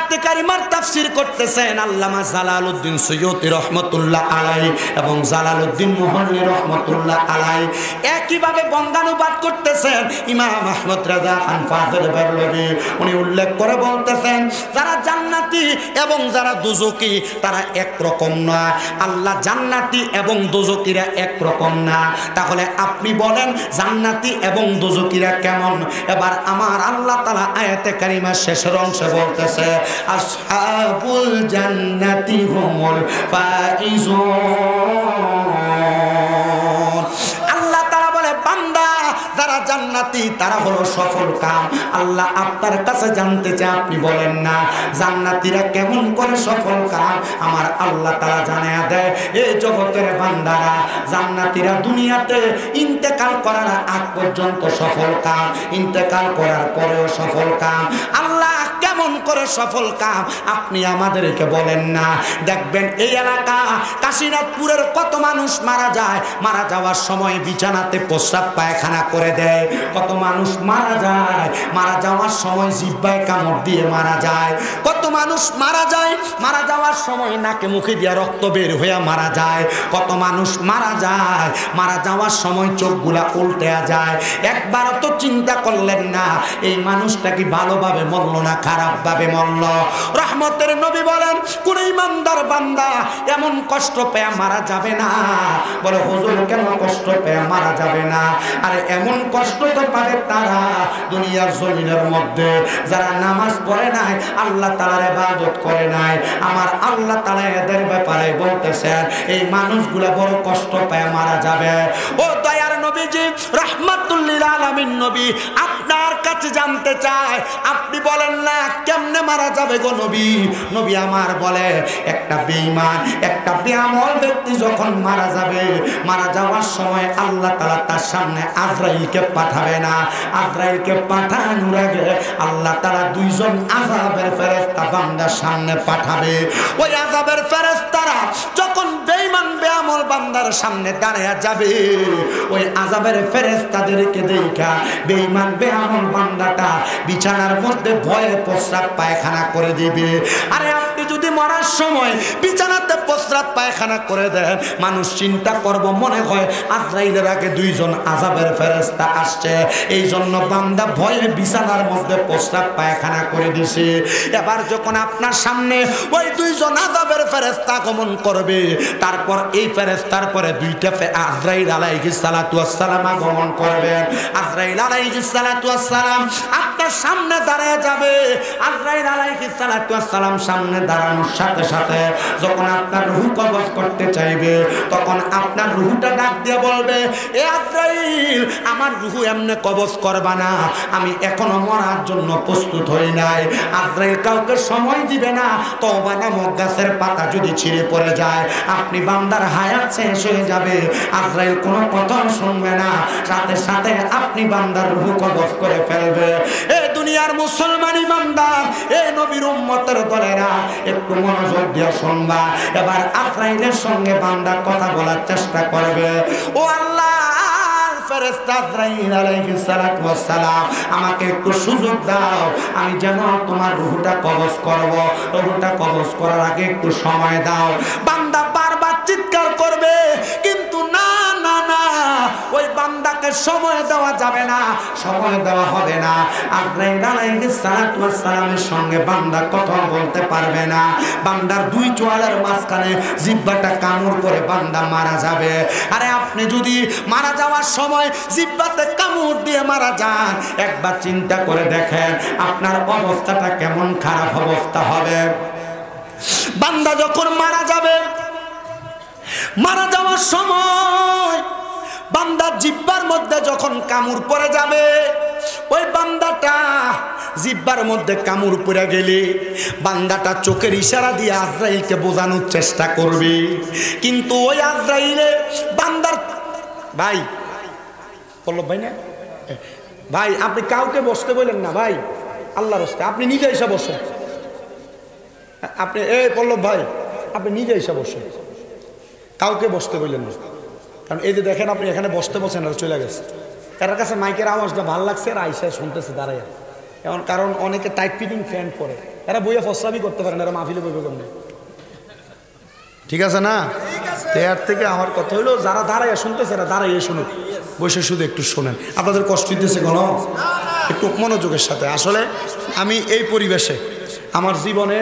আয়াতে কারিমার তাফসীর করতেছেন আল্লামা জালালউদ্দিন সৈয়দী রহমাতুল্লাহ আলাইহি এবং জালালউদ্দিন মুহল্লি রহমাতুল্লাহ আলাইহি একইভাবে বঙ্গানুবাদ করতেছেন ইমাম আহমদ রাজা খান ফাজিল বেরলভী। উনি উল্লেখ করে বলতেছেন যারা জান্নাতি এবং যারা দোজখী তারা একরকম না। আল্লাহ জান্নাতি এবং দোজখীরা একরকম না। তাহলে আপনি বলেন জান্নাতি এবং দোজখীরা কেমন? এবার আমার আল্লাহ তাআলা আয়াতে কারিমার শেষের অংশে বলতেছে আসহাবুল জান্নাতি হুমুল ফাইজুন। আল্লাহ তাআলা বলে বান্দা যারা জান্নাতি তারা হলো সফল কাম। আল্লাহ আপনার কাছে জানতে চায় আপনি বলেন না জান্নাতীরা কেমন করে সফল কাম। আমার আল্লাহ তাআলা জানায়া দেয় এই জগতের বান্দারা জান্নাতীরা দুনিয়াতে ইন্তেকাল করার আগ পর্যন্ত সফল কাম, ইন্তেকাল করার পরেও সফল কাম। আল্লাহ কেমন করে সফল কাম আপনি আমাদেরকে বলেন না। দেখবেন এই এলাকা কাশীনাথপুরের কত মানুষ মারা যায়, মারা যাওয়ার সময় বিছানাতে প্রস্রাব পায়খানা করে দেয়। কত মানুষ মারা যায়, মারা যাওয়ার সময় জিহ্বায় কামড় দিয়ে মারা যায়। কত মানুষ মারা যায়, মারা যাওয়ার সময় নাকে মুখে দিয়ে রক্ত বের হয়ে মারা যায়। কত মানুষ মারা যায়, মারা যাওয়ার সময় চোখগুলা উল্টে যায়। একবারও তো চিন্তা করলেন না এই মানুষটা কি ভালোভাবে মরল না খারাপভাবে মরল? রহমতের নবী বলেন কোন ইমানদার বান্দা এমন কষ্ট পেয়ে মারা যাবে না। বলে হুজুর কেন কষ্ট পেয়ে মারা যাবে না? আরে এমন কষ্ট তো পাবে তারা দুনিয়ার জমিনের মধ্যে যারা নামাজ পড়ে নাই, আল্লাহ তাআলার ইবাদত করে নাই। আমার আল্লাহ তাআলা এদের ব্যাপারে বলতেছেন এই মানুষগুলো বড় কষ্ট পেয়ে মারা যাবে। ও দয়ার নবীজি রাহমাতুল লিল আলামিন নবী আপনার কাছে জানতে চায় আপনি বলেন না কেমনে মারা যাবে গো নবী? নবী আমার বলে একটা বেঈমান একটা বেআমল ব্যক্তি যখন মারা যাবে, মারা যাওয়ার সময় আল্লাহ তাআলা তার সামনে আজরাইলকে পাঠাবে না। আজরাইলকে পাঠানোর আগে আল্লাহ তাআলা দুইজন আযাবের ফেরেশতা বান্দার সামনে পাঠাবে। ওই আযাবের ফেরেশতারা যখন বেঈমান বেআমল বান্দার সামনে দাঁড়িয়ে যাবে, ওই আযাবের ফেরেশতাদেরকে দেখা বেঈমান বেআমল বান্দাটা বিছানার মধ্যে ভয়ে প্রস্রাব পায়খানা করে দিবে। আরে আপনি যদি মরার সময় বিছানাতে প্রস্রাব পায়খানা করে দেন, মানুষ চিন্তা করব মনে হয় আজরাইলের আগে দুইজন আযাবের ফেরেশতা আসছে, এই জন্য বান্দা ভয়ে বিছানার মধ্যে প্রস্রাব পায়খানা করে দিছে। এবার যখন আপনার সামনে ওই দুইজন আযাবের ফেরেশতা আগমন করবে, তারপর এই ফেরেশতার পরে দুইটা আজরাইল আলাইহিস সালাতু ওয়াস সালাম আগমন করবেন। আজরাইল আলাইহিস সালাতু ওয়াস সালাম আপনার সামনে দাঁড়িয়ে যাবে। আজরাইল আলাইহিস সালাতু ওয়াস সালাম সামনে দাঁড়ানোর সাথে সাথে যখন আপনার রূহ কবজ করতে চাইবে, তখন আপনার রূহটা ডাক দিয়ে বলবে এ আজরাইল আমার রূহ এমনি কবজ করবা না, আমি এখনো মরার জন্য প্রস্তুত হই নাই। আজরাইল কাউকে সময় দিবে না। তওবা নামক গাছের পাতা যদি ছিঁড়ে পড়ে যায় আপনি বান্দার হায়াত শেষ হয়ে যাবে, আজরাইল কোনো কথা শুনবে না, সাথে সাথে আপনি বান্দার রূহ কবজ করে ফেলবে। এই দুনিয়ার মুসলমান ইমানদার এই নবীর উম্মতের দলেরা একটু মনোযোগ দিয়ে শুনবা। এবার আজরাইলের সঙ্গে বান্দা কথা বলার চেষ্টা করবে। ও আল্লাহ ফেরেশতা আজরাইল আলাইহিস সালাতু ওয়াস সালাম আমাকে একটু সুযোগ দাও, আমি যেন তোমার রূহটা কবজ করব। রূহটা কবজ করার আগে একটু সময় দাও। বান্দা বারবার চিৎকার করবে কিন্তু না না না, ওই বান্দাকে সময় দেওয়া যাবে না, সময় দেওয়া হবে না। আজরাইল আলাইহিস সালাতু ওয়াস সালামের সঙ্গে বান্দা কথা বলতে পারবে না। বান্দার দুই চোয়ালের মাঝখানে জিহ্বাটা কামড় করে বান্দা মারা যাবে। আরে আপনি যদি মারা যাওয়ার সময় জিহ্বাতে কামড় দিয়ে মারা যান, একবার চিন্তা করে দেখেন আপনার অবস্থাটা কেমন খারাপ অবস্থা হবে। বান্দা যখন মারা যাবে, মারা যাওয়ার সময় বান্দার জিহ্বার মধ্যে যখন কামড় পড়ে যাবে, ওই বান্দাটা জিহ্বার মধ্যে কামড় পড়ে গেলে বান্দাটা চোখের ইশারা দিয়ে আজরাইলকে বোঝানোর চেষ্টা করবে, কিন্তু ওই আজরাইলে বান্দার ভাই পল্লব ভাই না ভাই, আপনি কাউকে বসতে বলেন না ভাই, আল্লাহর রাস্তে আপনি নিজে এসে বসেন। আপনি এই পল্লব ভাই আপনি নিজে এসে বসেন, কাউকে বসতে বললেন না। কারণ এই যে দেখেন আপনি এখানে বসতে বসেন আর চলে গেছে, তার কাছে মাইকের আওয়াজটা ভালো লাগছে আর আইসা শুনতেছে দাঁড়াইয়া। কারণ অনেকে টাইট ফিটিং ফ্যান পরে, এরা বইয়ে ফসলামি করতে পারে না, এরা মাহফিলে বইবে কেমনে? ঠিক আছে না? এর থেকে আমার কথা হলো যারা দাঁড়াইয়া শুনতেছে এরা দাঁড়াইয়া শুনুক, বসে শুধু একটু শোনেন। আপনাদের কষ্ট দিতেছে কোনো? একটু মনোযোগের সাথে। আসলে আমি এই পরিবেশে আমার জীবনে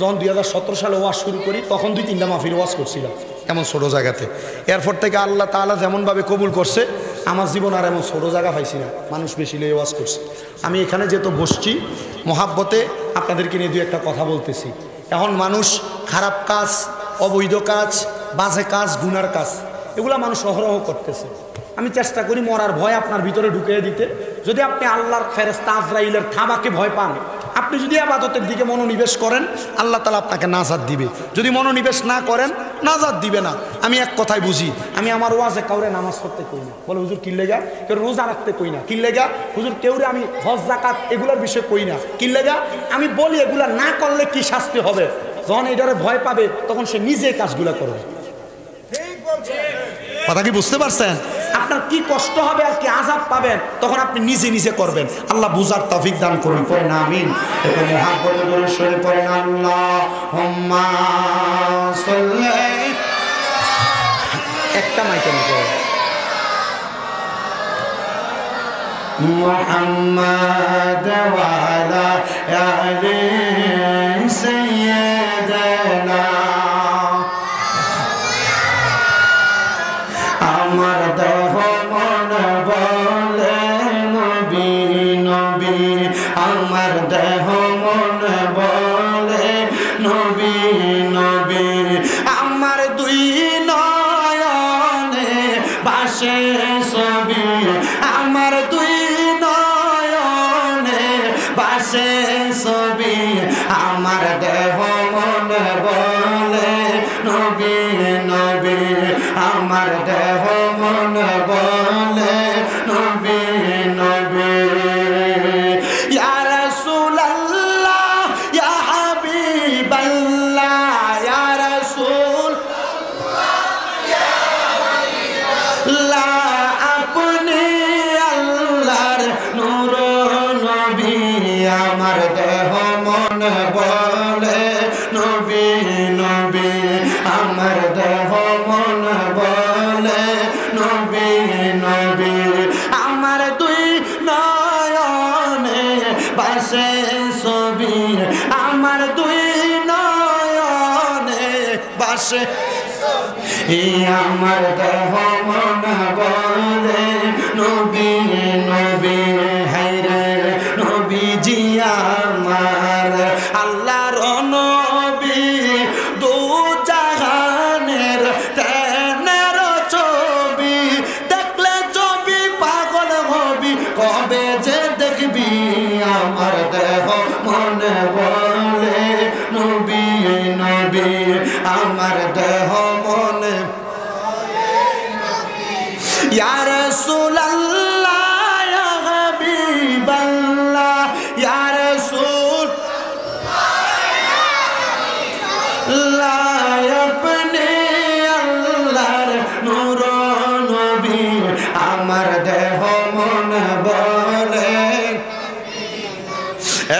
যখন 2017 সালে ওয়াজ শুরু করি তখন 2-3টা মাহফিল ওয়াজ করছিলাম এমন ছোটো জায়গাতে। এরপর থেকে আল্লাহ তাআলা যেমনভাবে কবুল করছে আমার জীবন আর এমন ছোটো জায়গা পাইছি না, মানুষ বেশি লয়ে ওয়াজ করছে। আমি এখানে যেহেতু বসছি মহাব্বতে আপনাদেরকে নিয়ে 2-একটা কথা বলতেছি। এখন মানুষ খারাপ কাজ, অবৈধ কাজ, বাজে কাজ, গুনার কাজ এগুলা মানুষ অহরহ করতেছে। আমি চেষ্টা করি মরার ভয় আপনার ভিতরে ঢুকিয়ে দিতে। যদি আপনি আল্লাহর ফেরেশতা আজরাইলের থাবাকে ভয় পান, আপনি যদি ইবাদতের দিকে মনোনিবেশ করেন আল্লাহ তাআলা আপনাকে নাজাত দিবে। যদি মনোনিবেশ না করেন নাজাত দিবে না। আমি এক কথাই বুঝি, আমি আমার ওয়াজে কাউরে নামাজ পড়তে কই না, বলে হুজুর কি লেগা, কেউ রোজা রাখতে কই না, কি লেগা হুজুর কেউরে আমি হজ যাকাত এগুলোর বিষয়ে কই না, কি লেগা আমি বলি এগুলা না করলে কি শাস্তি হবে। যখন এটারে ভয় পাবে তখন সে নিজে কাজগুলা করবে। কথা কি বুঝতে পারছেন? আপনার কি কষ্ট হবে আর কি আযাব পাবেন তখন আপনি নিজে নিজে করবেন। আল্লাহ বুঝার তৌফিক দান করুন, পড়েন আমিন। এটা মুহাব্বতে দরুদ শরীফ পড়েন, আল্লাহুম্মা সাল্লি। একটা মাইকে নিতে মুহাম্মাদ ওয়া আলা আলি সাইয়্যিদানা। আমার দেহ মন বলে নবী নবী, আমার দেহ মন বলে নবী নবী, আমার দুই নয়নে বাসে ছবি, আমার দুই নয়নে বাসে ছবি, আমার দেহ মন বলে নবী নবী, আমার দেহ মন বলে নবী নবী। ইয়া রাসূলুল্লাহ ইয়া হাবিবাল্লাহ, ইয়া রাসূলুল্লাহ ইয়া হাবিবাল্লাহ, আপনি আল্লাহর নূর নবী, আমার দেহ মন বলে নবী নবী, আমার দেহ মন বলে নবী নবী, আমার দুই নয়নে বাসে ছবি, আমার দুই নয়নে বাসে ছবি, আমার দেহ মন বলে নবী নবী। হায়রে নবীজি আমার আল্লাহর নবী, দু জাহানের তেনের ছবি, দেখলে ছবি পাগল হবি, কবে যে দেখবি, আমার দেহ মনে বলে নবী নবী, আমার দেহ মনে ইয়া রাসূলুল্লাহ ইয়া হাবিবাল্লাহ, ইয়া রাসূলুল্লাহ আপনি আল্লাহর নূর নবী, আমার দেহ মন বলে।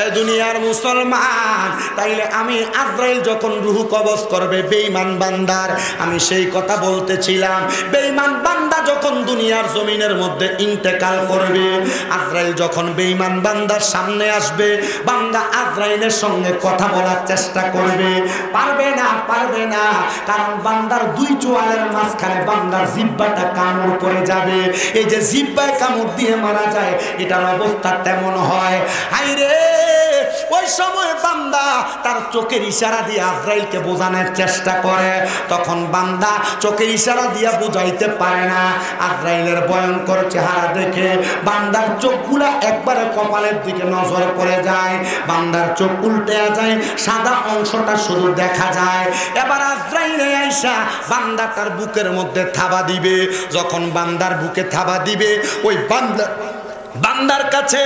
এ দুনিয়ার মুসলমান, তাইলে আমি আজরাইল যখন রূহ কবজ করবে বেঈমান বান্দার, আমি সেই কথা বলতেছিলাম, বেঈমান বান্দা যখন দুনিয়ার জমিনের মধ্যে ইন্তেকাল করবে, আজরাইল যখন বেঈমান বান্দার সামনে আসবে, বান্দা আজরাইলের সঙ্গে কথা বলার চেষ্টা করবে, পারবে না, পারবে না, কারণ বান্দার দুই চোয়ালের মাঝখানে বান্দার জিহ্বাটা কামড় করে যাবে। এই যে জিহ্বায় কামড় দিয়ে মারা যায়, এটার অবস্থা তেমন হয়। হায়রে ওই সময় বান্দা তার চোখের ইশারা দিয়ে আজরাইলকে বোঝানোর চেষ্টা করে, তখন বান্দা চোখের ইশারা দিয়ে বুঝাইতে পারে না। আজরাইলের ভয়ঙ্কর চেহারা দেখে বান্দার চোখগুলা একবারে কপালের দিকে নজর করে যায়, বান্দার চোখ উল্টে যায়, সাদা অংশটা শুধু দেখা যায়। এবার আজরাইলে আইসা বান্দা তার বুকের মধ্যে থাবা দিবে, যখন বান্দার বুকে থাবা দিবে, ওই বান্দার কাছে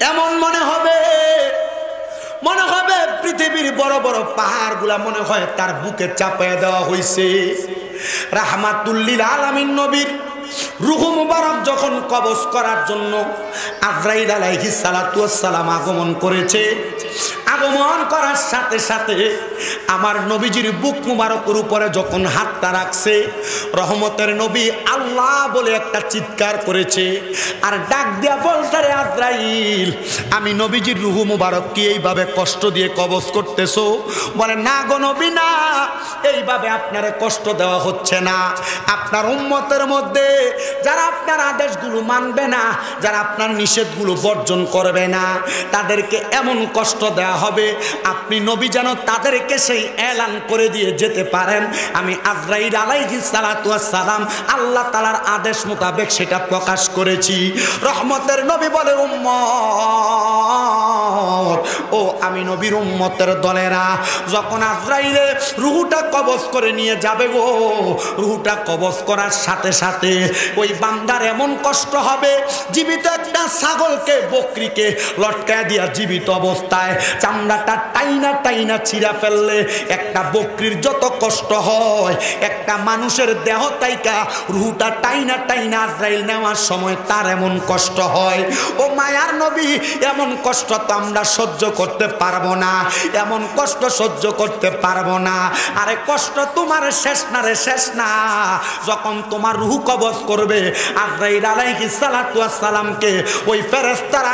এমন মনে হবে পৃথিবীর বড় বড় পাহাড়গুলা মনে হয় তার বুকে চাপায় দেওয়া হয়েছে। রাহমাতুল লিল আলামিন নবীর রূহ মুবারক যখন কবজ করার জন্য আজরাইল আলাইহিস সালাতু ওয়াস সালাম আগমন করেছে, করার সাথে সাথে আমার নবীজির বুক মুবারকের উপরে যখন হাতটা রাখছে, রহমতের নবী আল্লাহ বলে একটা চিৎকার করেছে আর ডাক দিয়া বলছে, রে আজরাইল, আমি নবীজির রূহ মুবারক কি এইভাবে কষ্ট দিয়ে কবজ করতেছো? বলে, না গো নবী, না, এইভাবে আপনারে কষ্ট দেওয়া হচ্ছে না। আপনার উম্মতের মধ্যে যারা আপনার আদেশগুলো মানবে না, যারা আপনার নিষেধগুলো বর্জন করবে না, তাদেরকে এমন কষ্ট দেওয়া হবে আপনি নবী যেন তাদেরকে সেই এলান করে দিয়ে যেতে পারেন, আমি আজরাইল আলাইহিস সালাতু ওয়াস সালাম আল্লাহ তাআলার আদেশ মোতাবেক সেটা প্রকাশ করেছি। রহমতের নবী বলে, উম্মত, ও আমি নবীর উম্মতের দলেরা, যখন আজরাইলে রূহটা কবজ করে নিয়ে যাবে গো, রূহটা কবজ করার সাথে সাথে ওই বান্দার এমন কষ্ট হবে, জীবিত একটা ছাগলকে বকরিকে লটকায় দিয়া জীবিত অবস্থায় চামড়াটা টাইনা টাইনা ছিঁড়া ফেললে একটা বকরির যত কষ্ট হয়, একটা মানুষের দেহ তাইকা রূহটা টাইনা টাইনা আজরাইল নেওয়ার সময় তার এমন কষ্ট হয়। ও মায়ার নবী, এমন কষ্ট তো আমরা সহ্য করতে পারবো না, এমন কষ্ট সহ্য করতে পারবো না। আরে কষ্ট তোমার শেষ না রে, শেষ না। যখন তোমার রূহ কবজ করবে আজরাইল আলাইহিস সালাতু ওয়াস সালামকে, ওই ফেরেশতারা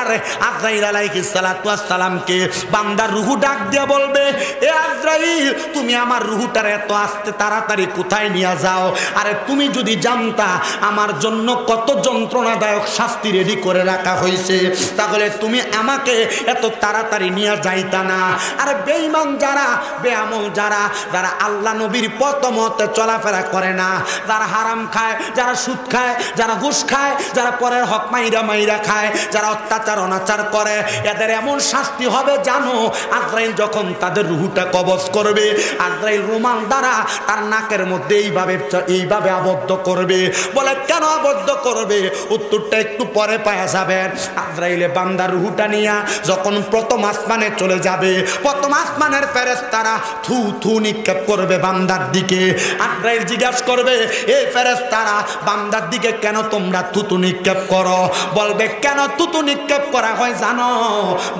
আজরাইল আলাইহিস সালাতু ওয়াস সালামকে বান্দার রূহ ডাক দিয়ে বলবে, এ আজরাইল, তুমি আমার রূহটার এত আস্তে তাড়াতাড়ি কোথায় নিয়ে যাও? আরে তুমি যদি জানতা আমার জন্য কত যন্ত্রণাদায়ক শাস্তি রেডি করে রাখা হয়েছে, তাহলে তুমি আমাকে এত তাড়াতাড়ি নিয়ে যাইতা না। আরে বেঈমান যারা, বেআমল যারা, যারা আল্লাহ নবীর পথ মতে চলাফেরা করে না, যারা হারাম খায়, যারা সুদ খায়, যারা ঘুষ খায়, যারা পরের হক মাইরা মাইরা খায়, যারা অত্যাচার অনাচার করে, এদের এমন শাস্তি হবে জানো? আজরাইল যখন তাদের রূহটা কবজ করবে, আজরাইল রুমাল দ্বারা তার নাকের মধ্যে এইভাবে আবদ্ধ করবে। বলে, কেন আবদ্ধ করবে? উত্তরটা একটু পরে পাওয়া যাবে। আজরাইলে বান্দার রূহটা নিয়া যখন প্রথম আসমানে চলে যাবে, প্রথম আসমানের ফেরেশতারা থু থু নিক্ষেপ করবে বান্দার দিকে। আজরাইল জিজ্ঞাসা করবে, এই ফেরেশতারা বান্দার দিকে কেন তোমরা থুতু নিক্ষেপ করো? বলবে, কেন থুতু নিক্ষেপ করা হয় জানো?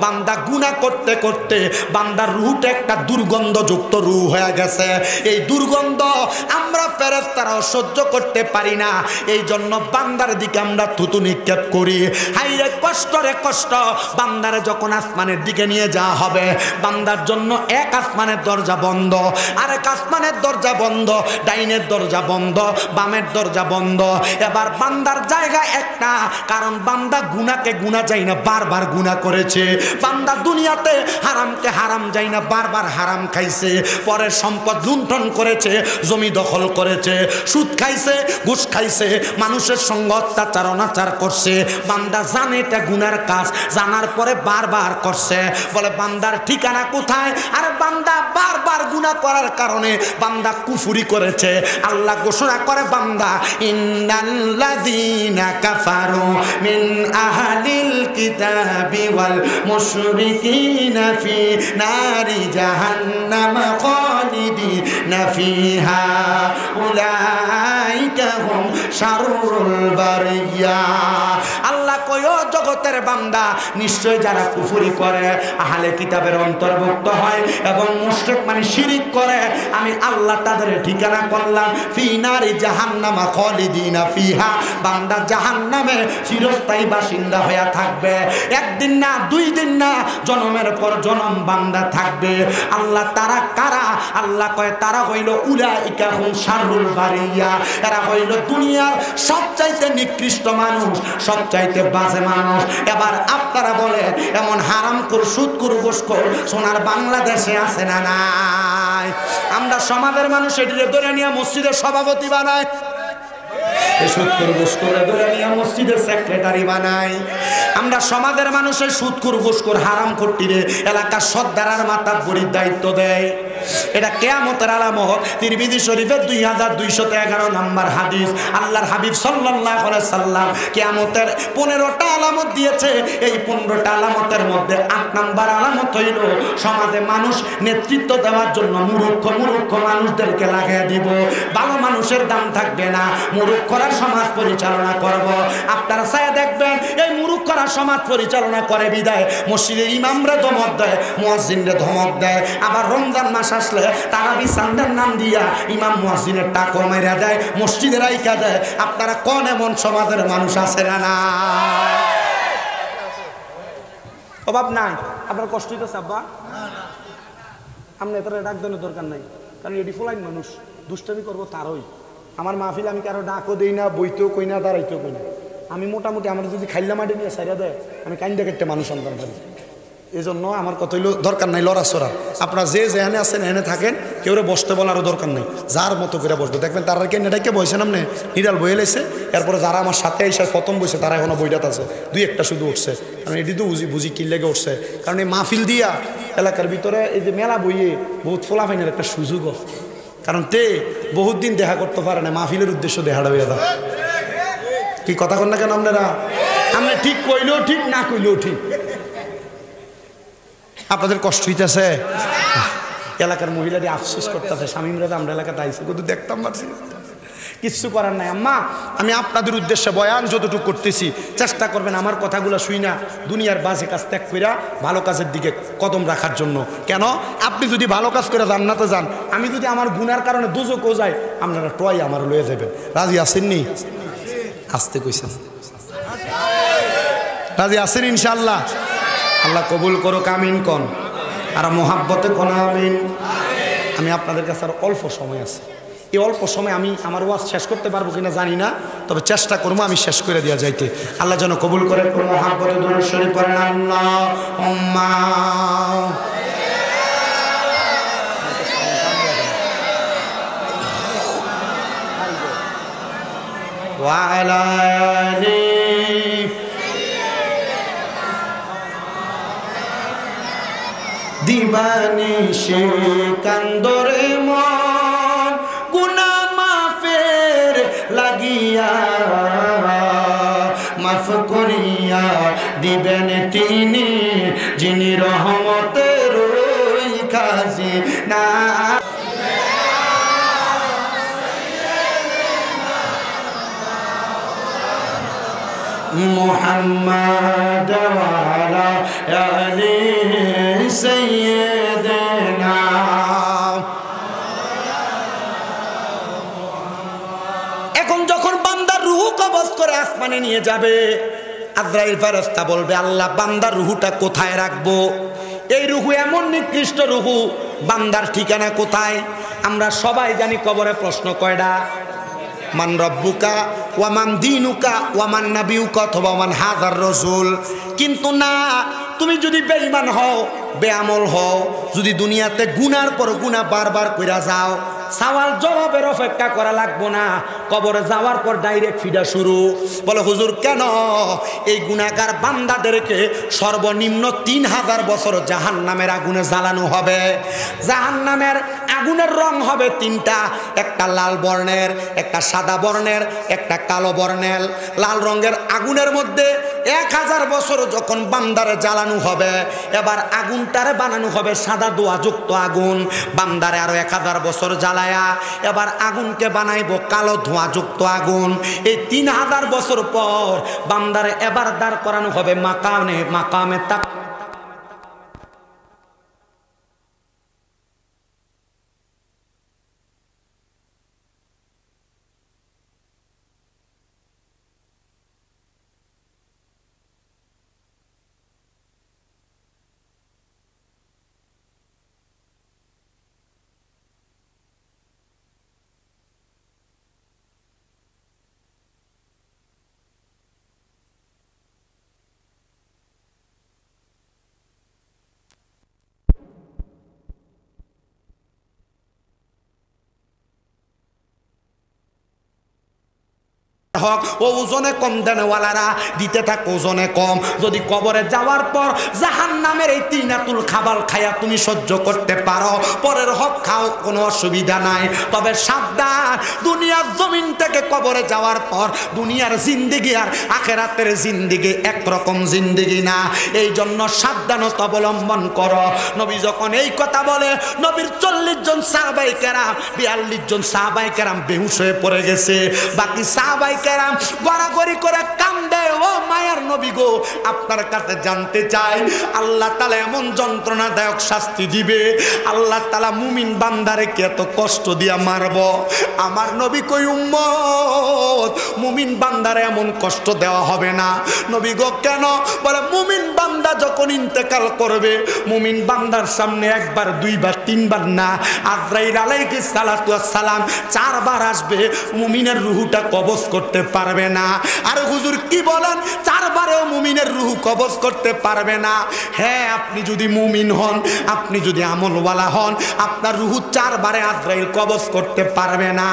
বান্দা গুনাহ করতে করতে বান্দার রূহটা একটা দুর্গন্ধযুক্ত রূহ হয়ে গেছে। এই দুর্গন্ধ আমরা ফেরেশতারাও সহ্য করতে পারি না, এই জন্য বান্দার দিকে আমরা থুতু নিক্ষেপ করি। হাই রে কষ্ট, রে কষ্ট। বান্দারে যখন আসমানের দিকে নিয়ে যাওয়া হবে, বান্দার জন্য এক আসমানের দরজা বন্ধ, আরেক আসমানের দরজা বন্ধ, ডাইনের দরজা বন্ধ, বামের দরজা বন্ধ। এবার বান্দার জায়গা একটা, কারণ বান্দা গুনাহকে গুনাহ যায় না, বারবার গুনাহ করেছে। বান্দা দুনিয়াতে হারামকে হারাম যায় না, বারবার হারাম খাইছে, পরের সম্পদ লুণ্ঠন করেছে, জমি দখল করেছে, সুদ খাইছে, ঘুষ খাইছে, মানুষের সঙ্গে অত্যাচার অনাচার করছে। বান্দা জানে এটা গুনার কাজ, জানার পরে বারবার করছে। বলে, বান্দার ঠিকানা কোথায়? আর বান্দা বারবার গুনাহ করার কারণে বান্দা কুফরি করেছে। আল্লাহ ঘোষণা করে, বান্দা ইন্নাল্লাযীনা কাফারু মিন আহলিল কিতাবি ওয়াল মুশরিকিনা ফি নারি জাহান্নাম খালিদিনা ফিহা উলাইকা হুম শাররুল বারিয়া। আল্লাহ কয়, ও জগতের বান্দা, নিশ্চয় যারা কুফরি করে, আহলে কিতাবের অন্তর্ভুক্ত হয় এবং মুশরিক মানে শিরিক করে, আমি আল্লাহ তাদের ঠিকানা করলাম ফি নারি জাহান্নাম খালিদিনা ফিহা। বান্দা জাহান্নামে চিরস্থায়ী বাসিন্দা হয়ে থাকবে। একদিন না, দুই দিন না, জন্মের পর জন্ম বান্দা থাকবে। আল্লাহ তারা কারা? আল্লাহ কয়, তারা হইল উলাইকা হুম শাররুল বারিয়া। এরা হইল দুনিয়ার সবচাইতে নিকৃষ্ট মানুষ, সবচাইতে বাজে মানুষ। এবার আপনারা বলে, এমন হারামখোর, সুদখোর, ঘুষখোর সোনার বাংলাদেশে আছে না নাই? আমরা সমাজের মানুষ এটিকে ধরে নিয়ে মসজিদের সভাপতি বানায়, সুদখোর ঘুষখোরে ধরে নিয়ে মসজিদের সেক্রেটারি বানাই। আমরা সমাজের মানুষের সুদখোর ঘুষখোর হারামখোরটিরে এলাকার সর্দারার মাথার বড়ির দায়িত্ব দেয়। এটা কিয়ামতের আলামত। তিরমিজি শরীফের 2211 নম্বর হাদিস। আল্লাহর হাবিব সাল্লাল্লাহু আলাইহি সাল্লাম কিয়ামতের 15টা আলামত দিয়েছে। এই 15টা আলামতের মধ্যে 8 নম্বর আলামত হইল সমাজে মানুষ নেতৃত্ব দেওয়ার জন্য মূর্খ মানুষদেরকে লাগিয়ে দিব। ভালো মানুষের দাম থাকবে না, মূর্খরা সমাজ পরিচালনা করব। আপনারা ছায়া দেখবেন এই মূর্খরা সমাজ পরিচালনা করে বিদায় মসজিদের ইমামরা ধমক দেয়, মুয়াজ্জিনরা ধমক দেয়। আবার রমজান মাস আসলে তারাবি সান্দের নাম দিয়া ইমাম মুয়াজ্জিনের টাকা মাইরা দেয়, মসজিদের আইকা দেয়। আপনারা কোন এমন সমাজের মানুষ আছে না? অভাব নাই। আপনার কষ্ট হইতেছে আব্বা? আপনি এত ডাক দেওয়ার দরকার নাই, কারণ এটি ফোলাইন মানুষ দুষ্টামি করবো তারই। আমার মাহফিল আমি কারো ডাকও দিই না, বইতেও কই না, দাঁড়াইতেও কই না। আমি মোটামুটি আমার যদি খাইলা মাটি নিয়ে সাইরা দেয় আমি কাইন্দা কেটে মানুষ সন্তান পারি। এই জন্য আমার কত হইলো দরকার নাই লড়াচড়া। আপনারা যে যেখানে আছেন এখানে থাকেন, কেউ বসতে বলারও দরকার নেই, যার মতো করে বসবে। দেখবেন তারা কে নেটাকে বসেন আপনি নিরাল বয়ে লেছে। এরপরে যারা আমার সাথে এসে প্রথম বসে তারা এখনো বইটাত আছে, 2-1টা শুধু উঠছে। কারণ এটি তো বুঝি কি লেগে উঠছে, কারণ এই মাহফিল দিয়া এলাকার ভিতরে এই যে মেলা বইয়ে বহুত ফোলাফাইনের একটা সুযোগও। কারণ বহুত দিন দেখা করতে পারে না, মাহফিলের উদ্দেশ্য দেখাটা হয়ে যায়। কি কথা কন না কেন আপনারা? আমরা ঠিক কইলেও ঠিক, না কইলেও ঠিক। আপনাদের কষ্ট হইতেছে? এলাকার মহিলাদের আফসোস করতেছে, স্বামীরা আমরা এলাকাতে আইসি কিন্তু দেখতাম পারছি কিচ্ছু করার নাই। আম্মা আমি আপনাদের উদ্দেশ্যে বয়ান যতটুকু করতেছি চেষ্টা করবেন আমার কথাগুলো শুই না দুনিয়ার বাজে কাজ ত্যাগ কইরা ভালো কাজের দিকে কদম রাখার জন্য। কেন? আপনি যদি ভালো কাজ করে জান্নাতে যান, আমি যদি আমার গুনার কারণে দোজখও যাই, আপনারা টয় আমার লয়ে যাবেন। রাজি আছেননি? আসতে কইছেন রাজি আছেন ইনশাআল্লাহ? আল্লাহ কবুল করুক, আমিন কোন। আর মোহাব্বতে কোন আমিন। আমি আপনাদের কাছে আর অল্প সময় আছে, এই অল্প সময় আমি আমার ওয়াজ শেষ করতে পারবো কিনা জানি না, তবে চেষ্টা করবো আমি শেষ করে দেওয়া যাইতে। আল্লাহ যেন কবুল করে। মোহাব্বতে দরুদ শরীফ পড়েন আল্লাহুম্মা ওয়া আলা আলি দিবানিশে কান্দরে মন গুনাহ মাফের লাগিয়া, মাফ করিয়া দিবেন তিনি যিনি রহমতের খাজিনা। মুহাম্মদ ওয়া আলা আলি সাইয়্যিদিনা। এখন যখন বান্দার রূহ কবজ করে আসমানে নিয়ে যাবে, আজরাইল ফেরেশতা বলবে আল্লাহ বান্দার রূহটা কোথায় রাখবো? এই রূহ এমন নিকৃষ্ট রূহ, বান্দার ঠিকানা কোথায়? আমরা সবাই জানি কবরে প্রশ্ন কয়টা? মান রব্বুকা ওয়ামান দিনুকা ওয়ামান নাবিয়ুকা অথবা ওয়ামান হাযার রাসূল। কিন্তু না, তুমি যদি বেঈমান হও, বেআমল হও, যদি দুনিয়াতে গুনার পর গুনাহ বারবার কইরা যাও, সওয়াল জবাবের অপেক্ষা করা লাগবো না, কবরে যাওয়ার পর ডাইরেক্ট ফিডা শুরু। বলে হুজুর কেন? এই গুনাহগার বান্দাদেরকে সর্বনিম্ন 3000 বছর জাহান্নামের আগুনে জ্বালানো হবে। জাহান্নামের আগুনের রং হবে 3টা, একটা লাল বর্ণের, একটা সাদা বর্ণের, একটা কালো বর্ণের। লাল রঙের আগুনের মধ্যে 1000 বছর যখন বান্দারে জ্বালানো হবে, এবার আগুনটারে বানানো হবে সাদা ধোঁয়াযুক্ত আগুন। বান্দারে আরো 1000 বছর জ্বালায়া এবার আগুনকে বানাইব কালো ধোঁয়াযুক্ত আগুন। এই 3000 বছর পর বান্দারে এবার দাঁড় করানো হবে মাকামে তাক হোক, ও ওজনে কম দেনওয়ালারা দিতে থাক ওজনে কম। যদি কবরে যাওয়ার পর জাহান্নামের এই তিনাতুল খাবার খায়া তুমি সহ্য করতে পারো, পরের হক খাও, কোনো অসুবিধা নাই। তবে সাবধান, দুনিয়ার জমিন থেকে কবরে যাওয়ার পর দুনিয়ার জিন্দেগি আর আখিরাতের জিন্দেগি একরকম জিন্দেগি না। এই জন্য সাবধানতা অবলম্বন করো। নবী যখন এই কথা বলে, নবীর 40 জন সাহাবায়ে কেরাম, 42 জন সাহাবায়ে কেরাম বেহুশ হয়ে পড়ে গেছে। বাকি সাহাবায়ে কেরাম গড়াগড়ি করে কান্দে, ও মায়ার নবী গো, আপনার কাছে জানতে চাই, আল্লাহ তাআলা এমন যন্ত্রণাদায়ক শাস্তি দিবে, আল্লাহ তাআলা মুমিন বান্দারে কে এত কষ্ট দিয়া মারব? আমার নবী কই, উম্মত, মুমিন বান্দারে এমন কষ্ট দেওয়া হবে না। নবী গো কেন? বলে মুমিন বান্দা যখন ইন্তেকাল করবে, মুমিন বান্দার সামনে একবার, দুইবার, তিনবার না, আজরাইল আলাইহিস সালাতু ওয়াস সালাম 4 বার আসবে, মুমিনের রূহটা কবজ করতে পারবে না। আর হুজুর কি বলেন? 4 বারেও মুমিনের রূহ কবজ করতে পারবে না? হ্যাঁ, আপনি যদি মুমিন হন, আপনি যদি আমলওয়ালা হন, আপনার রূহ 4 বারে আজরাইল কবজ করতে পারবে না।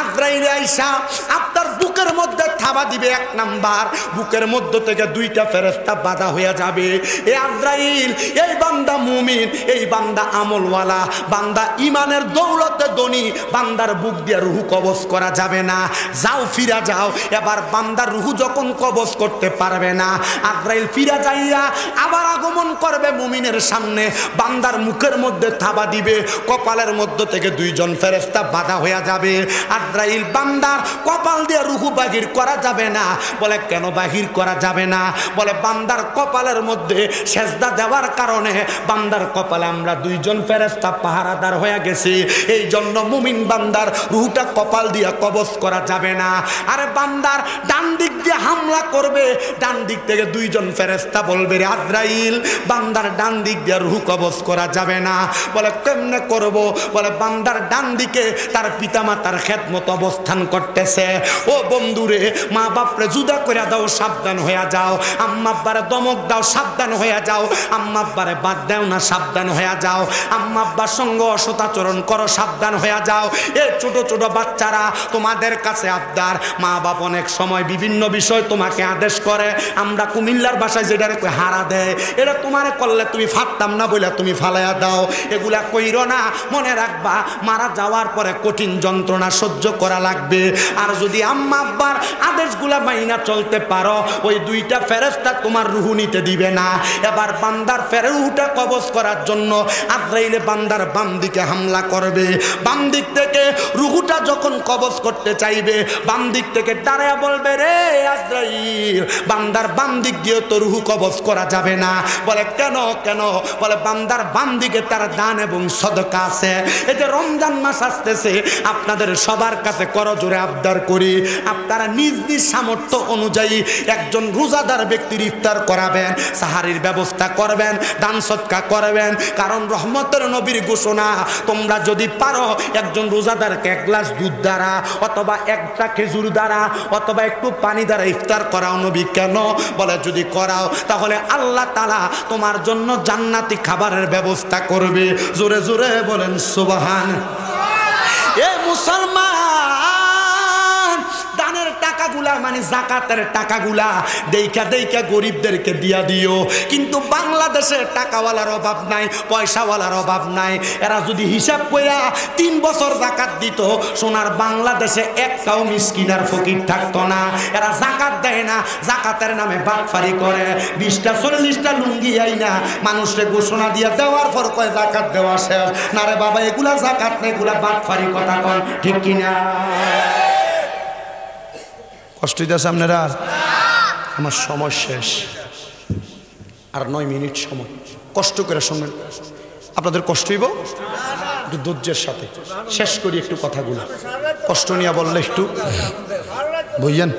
আজরাইল আইসা আপনার বুকের মধ্যে থাবা দিবে। 1 নাম্বার, বুকের মধ্য থেকে 2টা ফেরেশতা বাধা হয়ে যাবে। এ আজরাইল, এই বান্দা মুমিন, এই বান্দা আমলওয়ালা, বান্দা ইমানের দৌলতে ধনী, বান্দার বুক দিয়ে রূহ কবজ করা যাবে না, যাও ফিরা যাও। এবার বান্দার রূহ যখন কবজ করতে পারবে না, আজরাইল ফিরা যাইয়া আবার আগমন করবে মুমিনের সামনে, বান্দার মুখের মধ্যে থাবা দিবে, কপালের মধ্য থেকে 2 জন ফেরেশতা বাধা হয়ে যাবে। আজরাইল বান্দার কপাল দিয়ে রূহ বাহির করা যাবে না। বলে কেন বাহির করা যাবে না? বলে বান্দার কপালের মধ্যে সেজদা দেওয়ার কারণে বান্দার কপালে আমরা 2 জন ফেরেশতা পাহারাদার হয়ে গেছি, এই জন্য মুমিন বান্দার রূহটা কপাল দিয়ে কবজ করা যাবে না। আরে বান্দার ডান দিক দিয়ে হামলা করবে, ডান দিক থেকে 2 জন ফেরেশতা বলবে, রে আজরাইল, বান্দার ডান দিক দিয়ে রূহ কবজ করা যাবে না। বলে কেমনে করব? বলে বান্দার ডান দিকে তার পিতামাতার খেদমত অবস্থান করতেছে। ও বন্ধুরে, মা বাপরে জুদা করে দাও, সাবধান হয়ে যাও। আম্মা আব্বারে দমক দাও, সাবধান হয়ে যাও। আম্মা আব্বারে বাদ দাও না, সাবধান হয়ে যাও। আম্মা আব্বার সঙ্গে অসদাচরণ করো, সাবধান হয়ে যাও। এই ছোট ছোট বাচ্চারা তোমাদের কাছে আবদার, মা বাপ অনেক সময় বিভিন্ন বিষয় তোমাকে আদেশ করে। আমরা কুমিল্লার ভাষায় যেটা হারা দেয়, এটা তোমারে করলে তুমি ফাটতাম না বলে তুমি ফালাইয়া দাও। এগুলা কইরো না। মনে রাখবা, মারা যাওয়ার পরে কঠিন যন্ত্রণা সহ্য করা লাগবে। আর যদি আম্মা আব্বার আদেশগুলা মাইনা চলতে পারো, ওই 2টা ফেরেশতা তোমার রূহ নিতে দিবে না। এবার বান্দার রূহটা কবজ করার জন্য আজরাইলে বান্দার বাম দিকে হামলা করবে। বাম দিক থেকে রূহটা যখন কবজ করতে চাইবে, বাম দিক থেকে দাঁড়ায়া বলবে, রে আজরাইল, বান্দার বাম দিক দিয়ে তো রূহ কবজ করা যাবে না। বলে কেন? কেন? বলে বান্দার বাম দিকে তার দান এবং সদকা আছে। এই যে রমজান মাস আসতেছে, আপনাদের সবার কাছে করজোরে আবদার করি, আপনারা নিজ নিজ সামর্থ্য অনুযায়ী একজন রোজাদার ব্যক্তির ইফতার করাবেন, সাহারির ব্যবস্থা করবেন, দান সদকা করবেন। কারণ রহমতের নবীর ঘোষণা, তোমরা যদি পারো একজন রোজাদারকে 1 গ্লাস দুধ দ্বারা, অথবা 1টা খেজুর দ্বারা, অথবা একটু পানি দ্বারা ইফতার করাও। নবী কেন? বলে যদি করাও তাহলে আল্লাহ তাআলা তোমার জন্য জান্নাতি খাবারের ব্যবস্থা করবে। জোরে জোরে বলেন সুবহান। এ মুসলমান, দানের টাকাগুলা মানে জাকাতের টাকাগুলা দেইখা দেইখা গরিবদেরকে দিয়া দিও। কিন্তু বাংলাদেশে টাকাওয়ালার অভাব নাই, পয়সাওয়ালার অভাব নাই। এরা যদি হিসাব কইরা 3 বছর জাকাত দিত, সোনার বাংলাদেশে একটাও মিসকিন আর ফকির থাকতো না। এরা জাকাত দেয় না, জাকাতের নামে বাটফারি করে। 20টা 40টা লুঙ্গি আইনা মানুষকে ঘোষণা দিয়ে দেওয়ার পর কয় জাকাত দেওয়া শেষ। না রে বাবা, এগুলা জাকাত না, এগুলা বাটফারি কথা কন, ঠিক কিনা? কষ্ট হইতেছে আপনারা? আমার সময় শেষ, আর 9 মিনিট সময়। কষ্ট করে শুনবেন, আপনাদের কষ্ট হইব, একটু ধৈর্যের সাথে শেষ করি একটু কথাগুলো। কষ্ট নিয়ে বললে একটু বুঝলেন।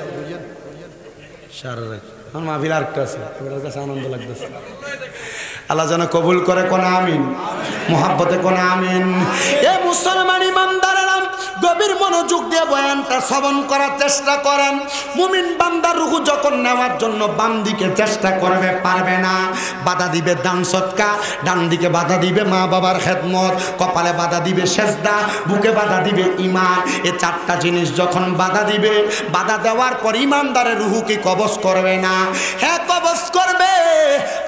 সারা রাত আমার মাহফিল আরেকটা আছে, এবার কাছে আনন্দ লাগতেছে। আল্লাহ যেন কবুল করে, কোন আমিন, মোহাব্বতে কোন আমিন। এ মুসলমান ইমানদারেরা, গভীর মনোযোগ দিয়ে বয়ানটা শ্রবণ করার চেষ্টা করেন। মুমিন বান্দার রূহ যখন নেওয়ার জন্য বাম দিকে চেষ্টা করবে, পারবে না। বাধা দিবে দান সদকা, ডান দিকে বাধা দিবে মা বাবার খেদমত, কপালে বাধা দিবে সেজদা, বুকে বাধা দিবে ঈমান। এই চারটা জিনিস যখন বাধা দিবে, বাধা দেওয়ার পর ঈমানদারের রূহ কি কবজ করবে না? হ্যাঁ, কবজ করবে।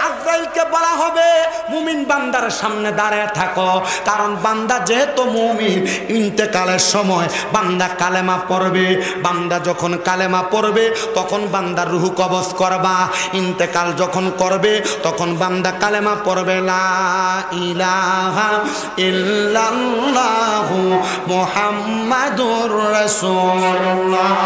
আজরাইলকে বলা হবে মুমিন বান্দার সামনে দাঁড়িয়ে থাকো, কারণ বান্দা যেহেতু মুমিন, ইন্তেকালের সময় বান্দা কালেমা পড়বে। বান্দা যখন কালেমা পড়বে তখন বান্দার রূহ কবজ করবা। ইন্তেকাল যখন করবে তখন বান্দা কালেমা পড়বে, লা ইলাহা ইল্লাল্লাহু মুহাম্মাদুর রাসূলুল্লাহ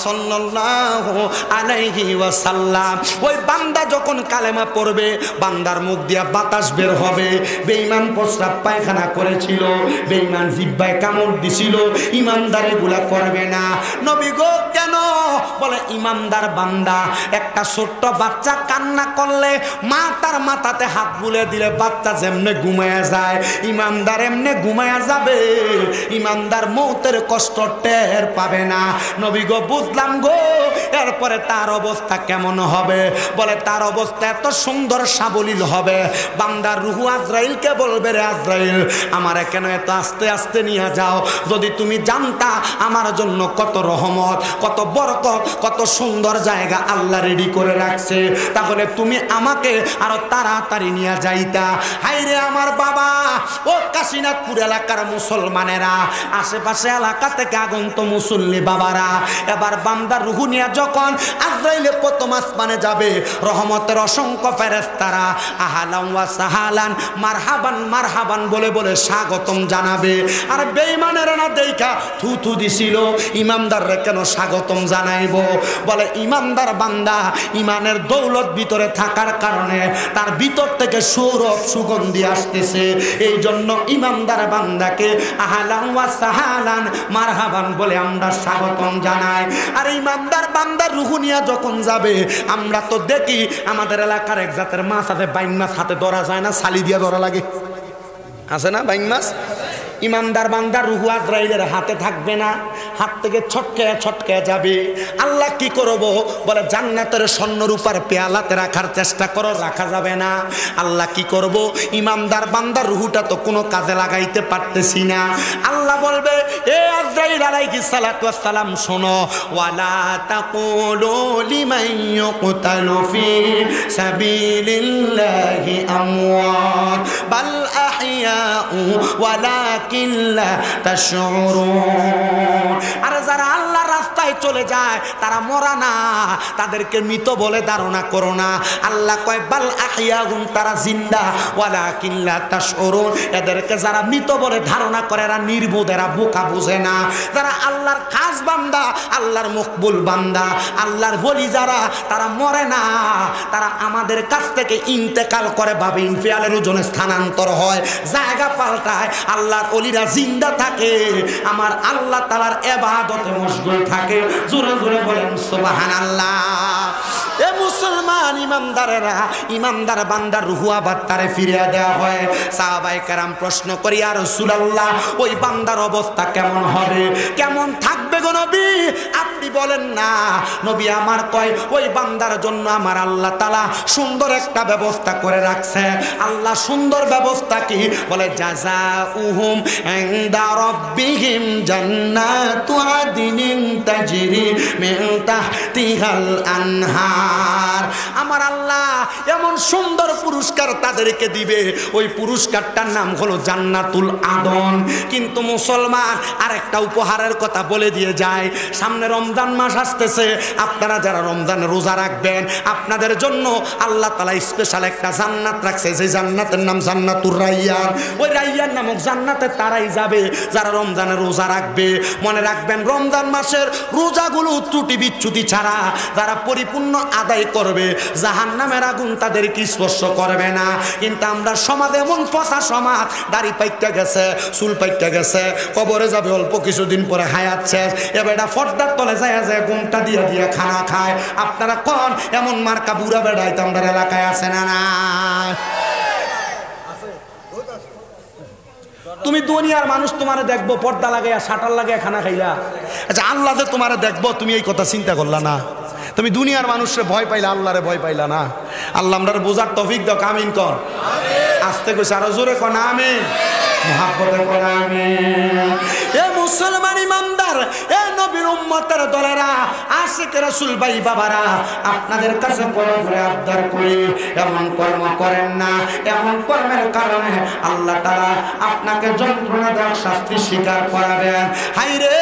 সাল্লাল্লাহু আলাইহি ওয়াসাল্লাম। ওই বান্দা যখন কালেমা পড়বে, বান্দার মুখ দিয়া বাতাস বের হবে। বেঈমান প্রস্রাব পায়খানা করেছিল, বেঈমান জিহ্বায় কামড় দিছিল, ইমানদার এগুলা করবে না। নবী গো কেন? বলে ইমানদার বান্দা একটা ছোট্ট বাচ্চা কান্না করলে মা তার মাথাতে হাত বুলে দিলে বাচ্চা যেমনে ঘুমায়া যায়, ইমানদার এমনে ঘুমায়া যাবে। ইমানদার মৌতের কষ্ট টের পাবে না। নবী গো বুঝলাম গো। এরপরে তার অবস্থা কেমন হবে? বলে তার অবস্থা এত সুন্দর সাবলীল হবে, বান্দার রূহ আজরাইলকে বলবে, রে আজরাইল, আমার কেন এত আস্তে আস্তে নিয়ে যাও? যদি তুমি জানতা আমার জন্য কত রহমত, কত বরকত, কত সুন্দর জায়গা আল্লাহ রেডি করে রাখছে, তাহলে তুমি আমাকে আরো তাড়াতাড়ি নিয়ে যাইতা। হাইরে আমার বাবা, ও কাশীনাথপুর এলাকার মুসলমানেরা, আশেপাশে এলাকা থেকে আগন্ত মুসল্লি বাবারা, এবার বান্দার রূহ নিয়ে যখন আজরাইলে প্রথম আসমানে যাবে, রহমতের অসংখ্য ফেরেশতারা আহলান ওয়া সাহালান, মারহাবান মারহাবান বলে বলে স্বাগতম জানাবে। আর বেঈমানেরা না দেখা থু থু দিছিল, ইমানদাররা কেন স্বাগতম জানাইব? বলে ইমানদার বান্দা ইমানের দৌলত ভিতরে থাকার কারণে তার ভিতর থেকে সৌরভ সুগন্ধি আসতেছে, এই জন্য ইমানদার বান্দাকে আহলান ওয়া সাহালান মারহাবান বলে আমরা স্বাগতম জানাই। আর ইমানদার বান্দার রূহ নিয়ে যখন যাবে, আমরা তো দেখি আমাদের এলাকার এক জাতের মাছ আছে, বাইং মাছ হাতে ধরা যায় না, ছালি দিয়ে ধরা লাগে, আছে না বাইং মাছ? ইমানদার বান্দার রূহ আজরাইলের হাতে থাকবে না, হাত থেকে ছটকে ছটকে যাবে। আল্লাহ কি করব? বলে জান্নাতের স্বর্ণরূপার পেয়ালাতে রাখার চেষ্টা করো, রাখা যাবে না। আল্লাহ কি করব? ইমানদার বান্দার রূহটা তো কোনো কাজে লাগাইতে পারতেছি না। আল্লাহ বলবে, এ আজরাইল আলাইহিস সালাতু ওয়াস সালাম, শোনো, ওয়ালা তাকুলু লিমান ইউকতালু ফি সাবিলিল্লাহি আমওয়াত বাল আহইয়াউ ওয়ালাকিন লা তাশউরুন। আর যারা আল্লাহর রাস্তায় চলে যায় তারা মরা না, তাদেরকে মৃত বলে ধারণা করো না। আল্লাহ কয় বাল আহইয়াউন, তারা জিন্দা, ওয়ালাকিন লা তাশউরুন, এদেরকে যারা মৃত বলে ধারণা করে এরা নির্বোধ, এরা বোকা, বুঝে না। যারা আল্লাহর খাস বান্দা, আল্লাহর মকবুল বান্দা, আল্লাহর ওলি যারা, তারা মরে না, তারা আমাদের কাছ থেকে ইন্তেকাল করে ভাবে ইনফিয়ালের ওজনে স্থানান্তর হয়, জায়গা পাল্টায়। আল্লাহর ওলিরা জিন্দা থাকে, আমার আল্লাহ তাআলার ইবাদতে মশগুল থাকে। জোরে জোরে বলেন সুবহানাল্লাহ। এ মুসলমান ইমানদারেরা, ইমানদার বান্দার রূহ আবার তারে ফিরিয়ে দেওয়া হয়। সাহাবায়ে কেরাম প্রশ্ন করি, ইয়া রাসূলুল্লাহ, ওই বান্দার অবস্থা কেমন হবে, কেমন থাকবে গো নবী? আপনি বলেন না। নবী আমার কয়, ওই বান্দার জন্য আমার আল্লাহ তাআলা সুন্দর একটা ব্যবস্থা করে রাখছে। আল্লাহ সুন্দর ব্যবস্থা কি? বলে জাযাউহুম ইনদা রাব্বিহিম জান্নাতু আদনিন তাজরি মিন তাহতিহাল আনহার। আমার আল্লাহ এমন সুন্দর পুরস্কার তাদেরকে দিবে, ওই পুরস্কারটার নাম হলো জান্নাতুল আদন। কিন্তু মুসলমান আরেকটা উপহারের কথা বলে দিয়ে যায়, সামনে রমজান মাস আসতেছে, আপনারা যারা রমজানে রোজা রাখবেন, আপনাদের জন্য আল্লাহ তাআলা স্পেশাল একটা জান্নাত রাখছে, যে জান্নাতের নাম জান্নাতুর রাইয়ান। ওই রাইয়ান নামক জান্নাতে তারাই যাবে যারা রমজানে রোজা রাখবে। মনে রাখবেন, রমজান মাসের রোজাগুলো ত্রুটি বিচ্যুতি ছাড়া যারা পরিপূর্ণ আদায় করবে, জাহান্নামের আগুন তাদেরকে স্পর্শ করবে না। কিন্তু আমরা সমাজে এমন পচা সমাজ, দাড়ি পাইতে গেছে, চুল পাইতে গেছে, কবরে যাবে অল্প কিছুদিন পরে হায়াত শেষ, এবার এটা ফর্দার তলে যায় যায় ঘুমটা দিয়ে দিয়ে খানা খায়। আপনারা কোন এমন মার্কা বুড়া বেড়াই তো আমাদের এলাকায় আছে না? না, তুমি দুনিয়ার মানুষ তোমারে দেখবো পর্দা লাগাইয়া শাটার লাগাইয়া খানা খাইলা, আচ্ছা আল্লাহ যে তোমারে দেখবো তুমি এই কথা চিন্তা করলা না? তুমি দুনিয়ার মানুষরে ভয় পাইলা, আল্লাহরে ভয় পাইলা না? আল্লাহ আমরার বোঝার তৌফিক দাও। আমিন কর। আস্তে কইছে আরো জোরে কর না আমিন, মুহাব্বতে কর আমিন। এ মুসলমান ইমানদার, এ নবীর উম্মতের দলেরা, আশিক রাসূল ভাই বাবারা, আপনাদের কাছে বড় করে আবদার করি, এমন কর্ম করেন না। এমন কর্মের কারণে আল্লাহ তাআলা আপনাকে যন্ত্রণাদায়ক শাস্তি স্বীকার করাবেন। হায়রে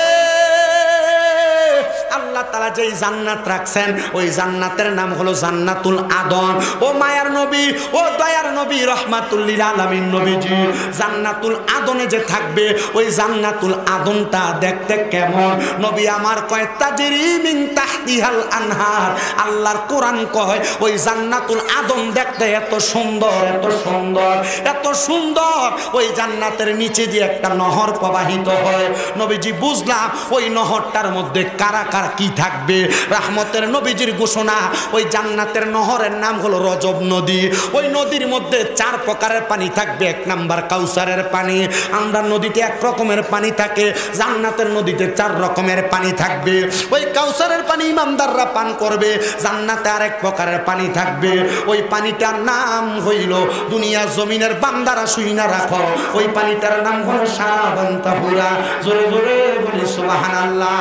আল্লাহ তাআলা যেই জান্নাত রাখছেন ওই জান্নাতের নাম হলো জান্নাতুল আদন। ও মায়ার নবী, ও দয়ার নবী, রাহমাতুল লিল আলামিন নবীজি জান্নাতুল আদনে যে থাকবে, ওই জান্নাতুল আদনটা দেখতে কেমন? নবী আমার কয় তাজরি মিন তাহতিহাল আনহার। আল্লাহর কোরআন কয় ওই জান্নাতুল আদন দেখতে এত সুন্দর, এত সুন্দর, এত সুন্দর। ওই জান্নাতের নিচে দিয়ে একটা নহর প্রবাহিত হয়। নবীজি বুঝলাম ওই নহরটার মধ্যে কারা কারা কি থাকবে। রহমতের নবীজির ঘোষণা, ওই জান্নাতের নহরের নাম হলো রজব নদী। ওই নদীর মধ্যে 4 প্রকারের পানি থাকবে। 1 নাম্বার কাউসারের পানি। আমরা নদীতে 1 রকমের পানি থাকে, জান্নাতের নদীতে 4 রকমের পানি থাকবে। ওই কাউসারের পানি ইমানদাররা পান করবে। জান্নাতে আরেক প্রকারের পানি থাকবে। ওই পানিটার নাম হইল, দুনিয়া জমিনের বান্দারা শুইনা রাখো, ওই পানিটার নাম হলো সারাবান তাহুরা। জোরে জোরে বলি সুবহানাল্লাহ।